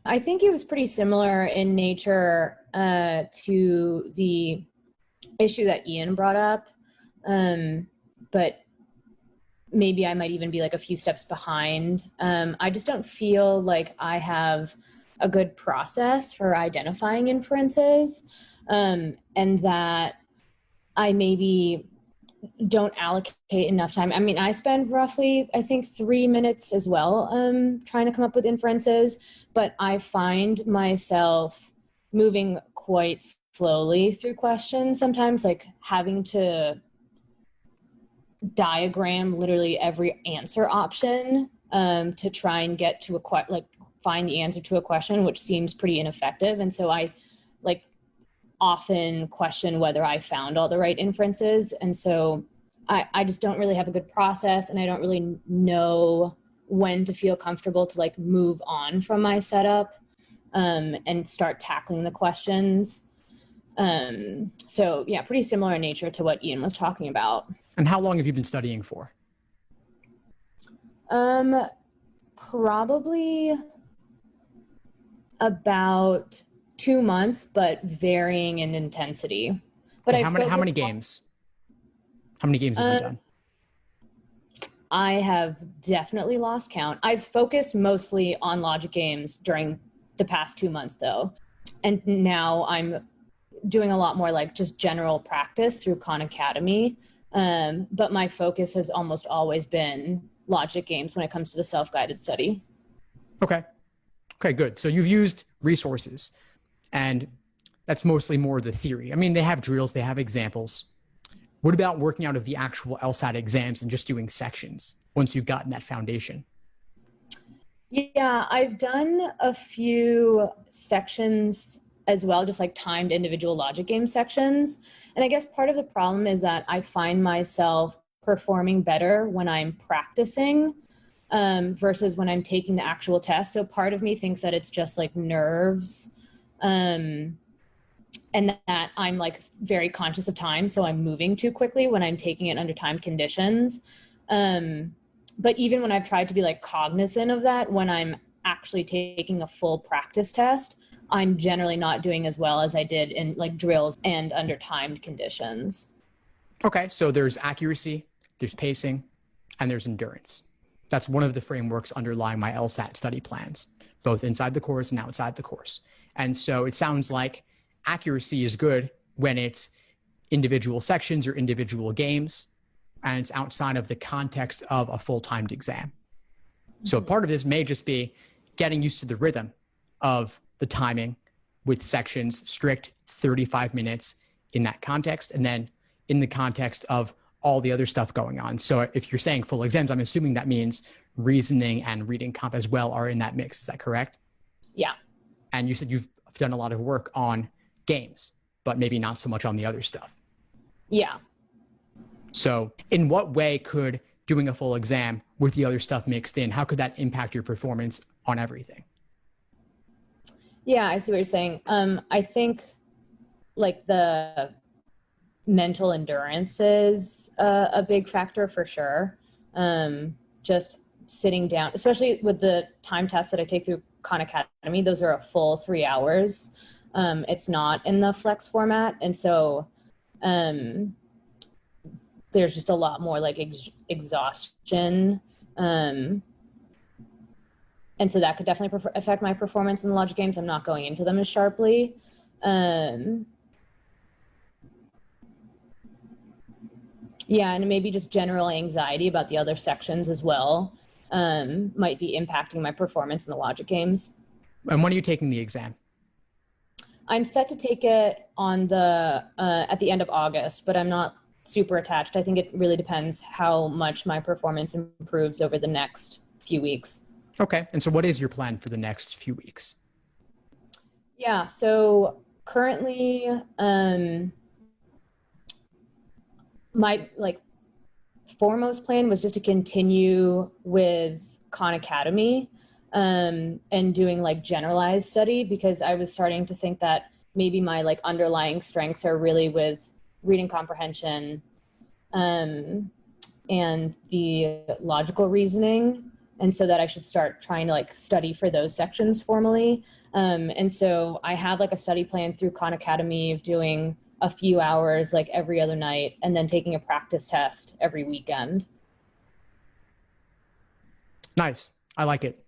I think it was pretty similar in nature to the issue that Ian brought up, but maybe I might even be like a few steps behind. I just don't feel like I have a good process for identifying inferences, and that I maybe don't allocate enough time. I mean, I spend roughly, I think, 3 minutes as well trying to come up with inferences, but I find myself moving quite slowly through questions sometimes, like having to diagram literally every answer option to try and get to find the answer to a question, which seems pretty ineffective. And so I often question whether I found all the right inferences. And so I just don't really have a good process, and I don't really know when to feel comfortable to move on from my setup and start tackling the questions. So yeah, pretty similar in nature to what Ian was talking about. And how long have you been studying for? Probably about 2 months, but varying in intensity. But okay, how many games? How many games have you done? I have definitely lost count. I've focused mostly on logic games during the past 2 months, though. And now I'm doing a lot more just general practice through Khan Academy. But my focus has almost always been logic games when it comes to the self-guided study. Okay. Okay, good. So you've used resources, and that's mostly more the theory. I mean, they have drills, they have examples. What about working out of the actual LSAT exams and just doing sections once you've gotten that foundation? Yeah, I've done a few sections as well, just timed individual logic game sections. And I guess part of the problem is that I find myself performing better when I'm practicing versus when I'm taking the actual test. So part of me thinks that it's just nerves and that I'm very conscious of time. So I'm moving too quickly when I'm taking it under time conditions. But even when I've tried to be cognizant of that, when I'm actually taking a full practice test, I'm generally not doing as well as I did in drills and under timed conditions. Okay, so there's accuracy, there's pacing, and there's endurance. That's one of the frameworks underlying my LSAT study plans, both inside the course and outside the course. And so it sounds like accuracy is good when it's individual sections or individual games, and it's outside of the context of a full-timed exam. So part of this may just be getting used to the rhythm of the timing with sections, strict 35 minutes in that context, and then in the context of all the other stuff going on. So if you're saying full exams, I'm assuming that means reasoning and reading comp as well are in that mix. Is that correct? Yeah. And you said you've done a lot of work on games, but maybe not so much on the other stuff. Yeah. So in what way could doing a full exam with the other stuff mixed in, how could that impact your performance on everything? Yeah, I see what you're saying. I think the mental endurance is a big factor for sure. Just sitting down, especially with the time tests that I take through Khan Academy, those are a full 3 hours. It's not in the flex format. And so there's just a lot more exhaustion. And so that could definitely affect my performance in the logic games. I'm not going into them as sharply. Yeah, and maybe just general anxiety about the other sections as well might be impacting my performance in the logic games. And when are you taking the exam? I'm set to take it on at the end of August, but I'm not super attached. I think it really depends how much my performance improves over the next few weeks. Okay. And so what is your plan for the next few weeks? Yeah, so currently my foremost plan was just to continue with Khan Academy and doing generalized study, because I was starting to think that maybe my underlying strengths are really with reading comprehension and the logical reasoning. And so that I should start trying to like study for those sections formally. And so I have like a study plan through Khan Academy of doing a few hours like every other night and then taking a practice test every weekend. Nice. I like it.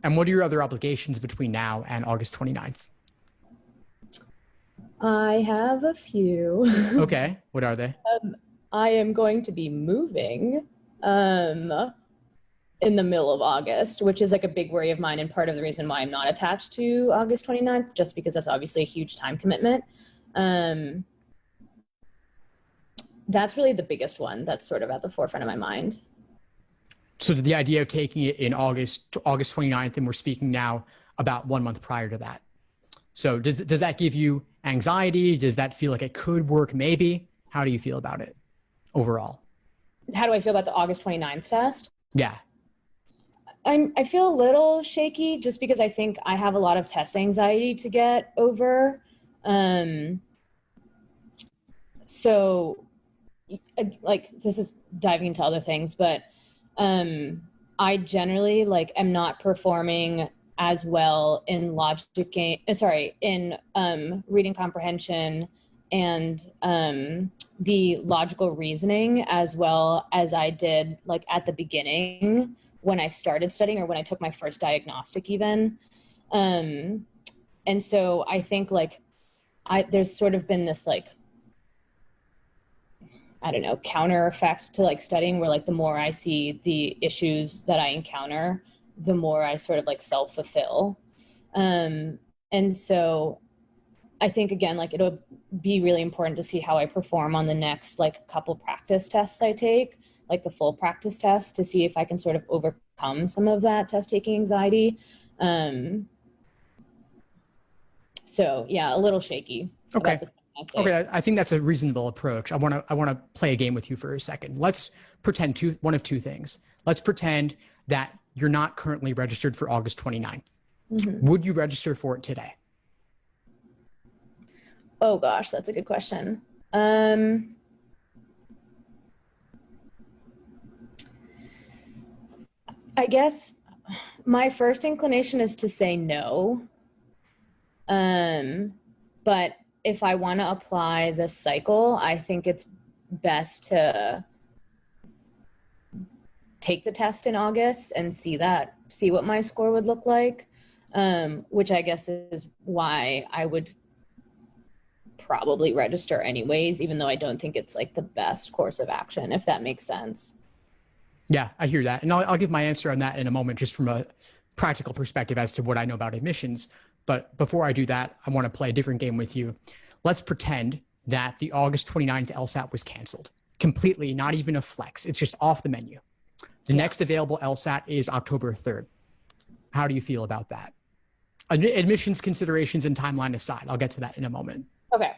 And what are your other obligations between now and August 29th? I have a few. Okay. What are they? I am going to be moving in the middle of August, which is like a big worry of mine and part of the reason why I'm not attached to August 29th, just because that's obviously a huge time commitment. That's really the biggest one that's sort of at the forefront of my mind. So the idea of taking it in August 29th, and we're speaking now about 1 month prior to that. So does that give you anxiety? Does that feel like it could work? Maybe. How do you feel about it overall? How do I feel about the August 29th test? Yeah. I feel a little shaky just because I think I have a lot of test anxiety to get over. So like this is diving into other things, but I generally like am not performing as well in in reading comprehension and the logical reasoning as well as I did like at the beginning when I started studying or when I took my first diagnostic even. And so I think like there's sort of been this like, I don't know, counter effect to like studying where like the more I see the issues that I encounter, the more I sort of like self-fulfill. And so I think again, like it'll be really important to see how I perform on the next like couple practice tests I take, like the full practice test, to see if I can sort of overcome some of that test taking anxiety. So yeah, a little shaky. Okay. Okay, I think that's a reasonable approach. I want to play a game with you for a second. Let's pretend one of two things. Let's pretend that you're not currently registered for August 29th. Mm-hmm. Would you register for it today? Oh gosh, that's a good question. I guess my first inclination is to say no. But if I want to apply this cycle, I think it's best to take the test in August and see what my score would look like, which I guess is why I would probably register anyways, even though I don't think it's like the best course of action, if that makes sense. Yeah, I hear that. And I'll give my answer on that in a moment, just from a practical perspective as to what I know about admissions. But before I do that, I want to play a different game with you. Let's pretend that the August 29th LSAT was canceled completely, not even a flex. It's just off the menu. The next available LSAT is October 3rd. How do you feel about that? Admissions considerations and timeline aside, I'll get to that in a moment. Okay.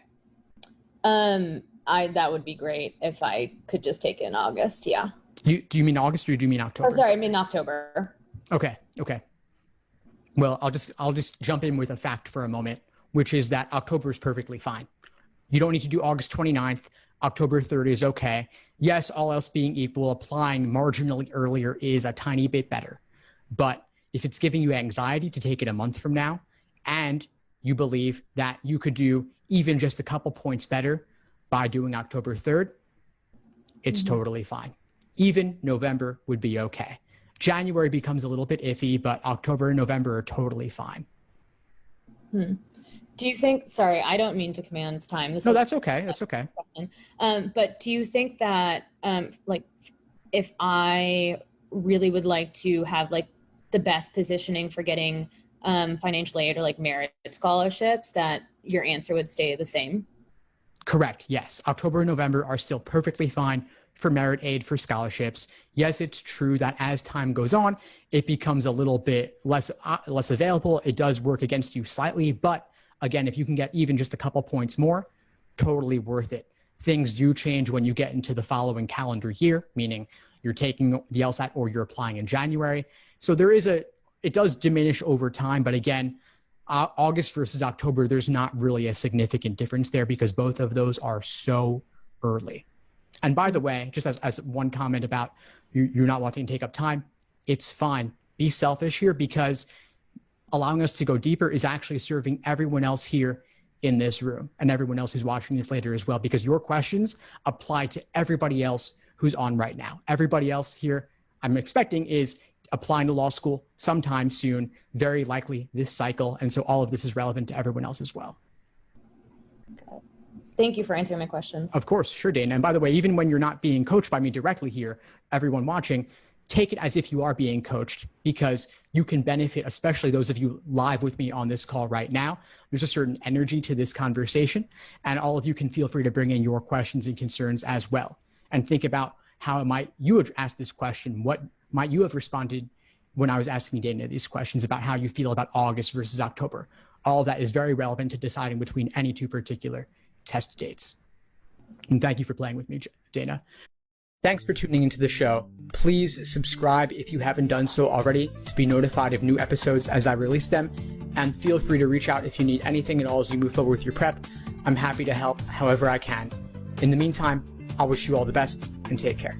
That would be great if I could just take it in August. Yeah. Do you mean August or do you mean October? Oh, sorry, I mean October. Okay. Well, I'll just jump in with a fact for a moment, which is that October is perfectly fine. You don't need to do August 29th. October 3rd is okay. Yes, all else being equal, applying marginally earlier is a tiny bit better. But if it's giving you anxiety to take it a month from now, and you believe that you could do even just a couple points better by doing October 3rd, it's totally fine. Even November would be okay. January becomes a little bit iffy, but October and November are totally fine. Do you think, sorry, I don't mean to command time. No, that's okay. That's okay. But do you think that, like, if I really would like to have like the best positioning for getting financial aid or like merit scholarships, that your answer would stay the same? Correct. Yes. October and November are still perfectly fine for merit aid, for scholarships. Yes, it's true that as time goes on, it becomes a little bit less available. It does work against you slightly, but again, if you can get even just a couple points more, totally worth it. Things do change when you get into the following calendar year, meaning you're taking the LSAT or you're applying in January. So it does diminish over time, but again, August versus October, there's not really a significant difference there because both of those are so early. And by the way, just as one comment about you're not wanting to take up time, It's fine. Be selfish here, because allowing us to go deeper is actually serving everyone else here in this room and everyone else who's watching this later as well, because your questions apply to everybody else who's on right now. Everybody else here, I'm expecting, is applying to law school sometime soon, very likely this cycle. And so all of this is relevant to everyone else as well. Thank you for answering my questions. Of course, sure, Dana. And by the way, even when you're not being coached by me directly here, everyone watching, take it as if you are being coached, because you can benefit, especially those of you live with me on this call right now. There's a certain energy to this conversation, and all of you can feel free to bring in your questions and concerns as well. And think about how might you have asked this question? What might you have responded when I was asking Dana these questions about how you feel about August versus October? All of that is very relevant to deciding between any two particular test dates. And thank you for playing with me, Dana. Thanks for tuning into the show. Please subscribe if you haven't done so already to be notified of new episodes as I release them. And feel free to reach out if you need anything at all as you move forward with your prep. I'm happy to help however I can. In the meantime, I'll wish you all the best and take care.